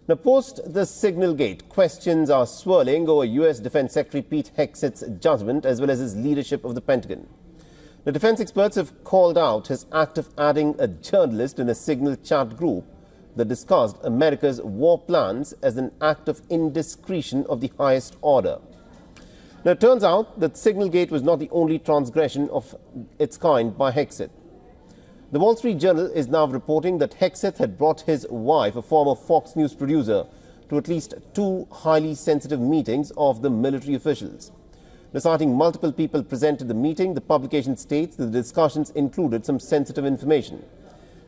Now, post the Signal Gate, questions are swirling over U.S. Defense Secretary Pete Hegseth's judgment as well as his leadership of the Pentagon. The defense experts have called out his act of adding a journalist in a Signal chat group that discussed America's war plans as an act of indiscretion of the highest order. Now, it turns out that Signal Gate was not the only transgression of its kind by Hegseth. The Wall Street Journal is now reporting that Hegseth had brought his wife, a former Fox News producer, to at least 2 highly sensitive meetings of the military officials. Now, citing multiple people present at the meeting, the publication states that the discussions included some sensitive information.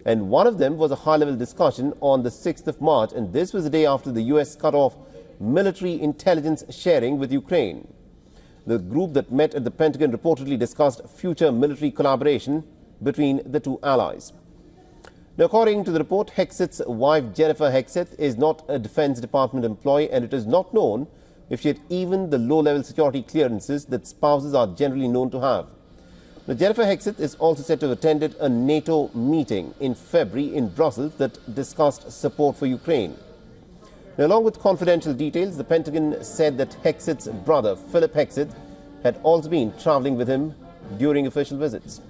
And one of them was a high-level discussion on the 6th of March, and this was the day after the U.S. cut off military intelligence sharing with Ukraine. The group that met at the Pentagon reportedly discussed future military collaboration between the two allies. Now, according to the report, Hegseth's wife, Jennifer Hegseth, is not a Defense Department employee, and it is not known if she had even the low-level security clearances that spouses are generally known to have. Now, Jennifer Hegseth is also said to have attended a NATO meeting in February in Brussels that discussed support for Ukraine. Now, along with confidential details, the Pentagon said that Hegseth's brother, Philip Hegseth, had also been traveling with him during official visits.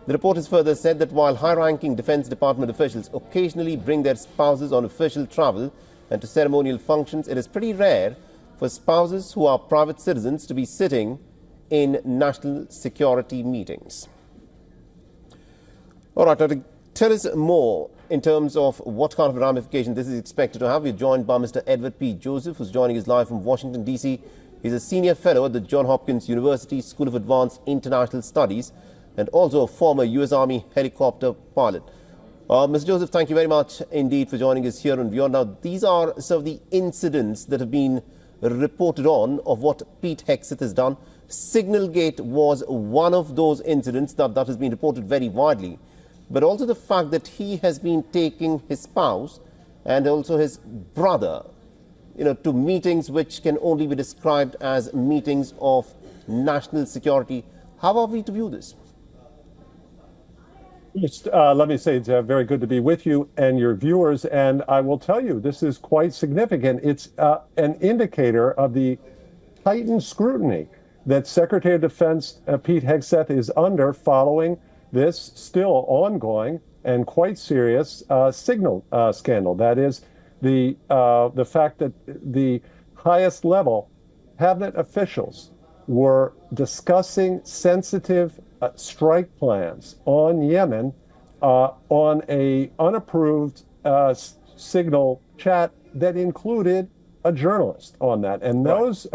The report has further said that while high-ranking Defense Department officials occasionally bring their spouses on official travel and to ceremonial functions, it is pretty rare for spouses who are private citizens to be sitting in national security meetings. All right, now to tell us more in terms of what kind of ramification this is expected to have, we're joined by Mr. Edward P. Joseph, who's joining us live from Washington, D.C. He's a senior fellow at the Johns Hopkins University School of Advanced International Studies and also a former U.S. Army helicopter pilot. Mr. Joseph, thank you very much indeed for joining us here on WION. Now, these are some of the incidents that have been reported on of what Pete Hegseth has done. Signal Gate was one of those incidents that has been reported very widely, but also the fact that he has been taking his spouse and also his brother, to meetings which can only be described as meetings of national security. How are we to view this? Just, let me say it's very good to be with you and your viewers, and I will tell you this is quite significant. It's an indicator of the heightened scrutiny that Secretary of Defense Pete Hegseth is under following this still ongoing and quite serious Signal scandal. That is the fact that the highest level cabinet officials were discussing sensitive strike plans on Yemen on a unapproved Signal chat that included a journalist on that. And those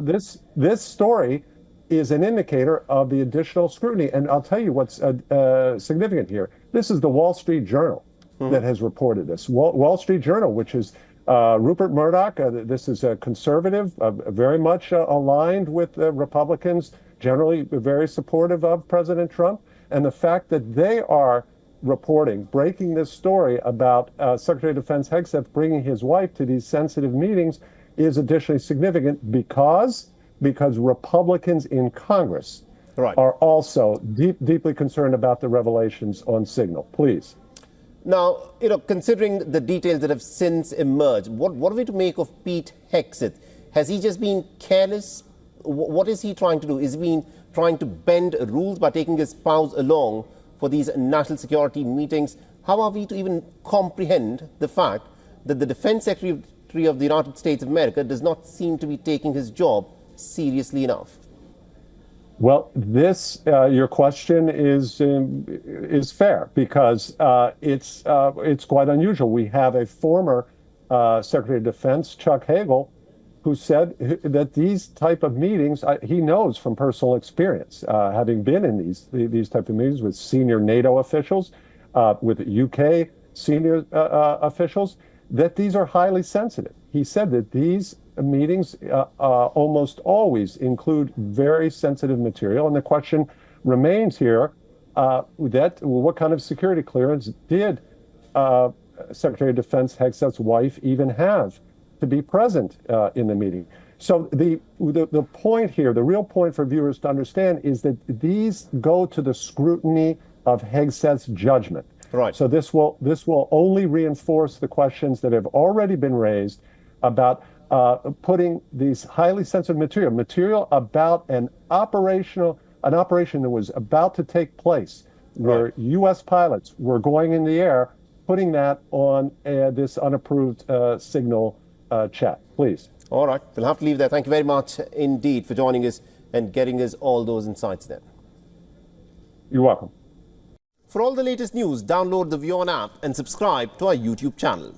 this story is an indicator of the additional scrutiny. And I'll tell you what's significant here. This is the Wall Street Journal that has reported this. Wall Street Journal, which is Rupert Murdoch. This is a conservative, very much aligned with Republicans, generally very supportive of President Trump. And the fact that they are breaking this story about Secretary of Defense Hegseth bringing his wife to these sensitive meetings is additionally significant because Republicans in Congress are also deeply concerned about the revelations on Signal. Please. Now, considering the details that have since emerged, what are we to make of Pete Hegseth? Has he just been careless? What is he trying to do? Is he trying to bend rules by taking his spouse along for these national security meetings? How are we to even comprehend the fact that the Defense Secretary of the United States of America does not seem to be taking his job seriously enough? Well, this your question is fair because it's quite unusual. We have a former Secretary of Defense, Chuck Hagel, who said that these type of meetings, he knows from personal experience, having been in these type of meetings with senior NATO officials, with UK senior officials, that these are highly sensitive. He said that these meetings almost always include very sensitive material, and the question remains here what kind of security clearance did Secretary of Defense Hegseth's wife even have to be present in the meeting? So the point here, the real point for viewers to understand is that these go to the scrutiny of Hegseth's judgment. Right. So this will only reinforce the questions that have already been raised about putting these highly sensitive material about an operation that was about to take place, where Right. U.S. pilots were going in the air, putting that on this unapproved Signal chat. Please. All right. We'll have to leave there. Thank you very much indeed for joining us and getting us all those insights then. You're welcome. For all the latest news, download the WION app and subscribe to our YouTube channel.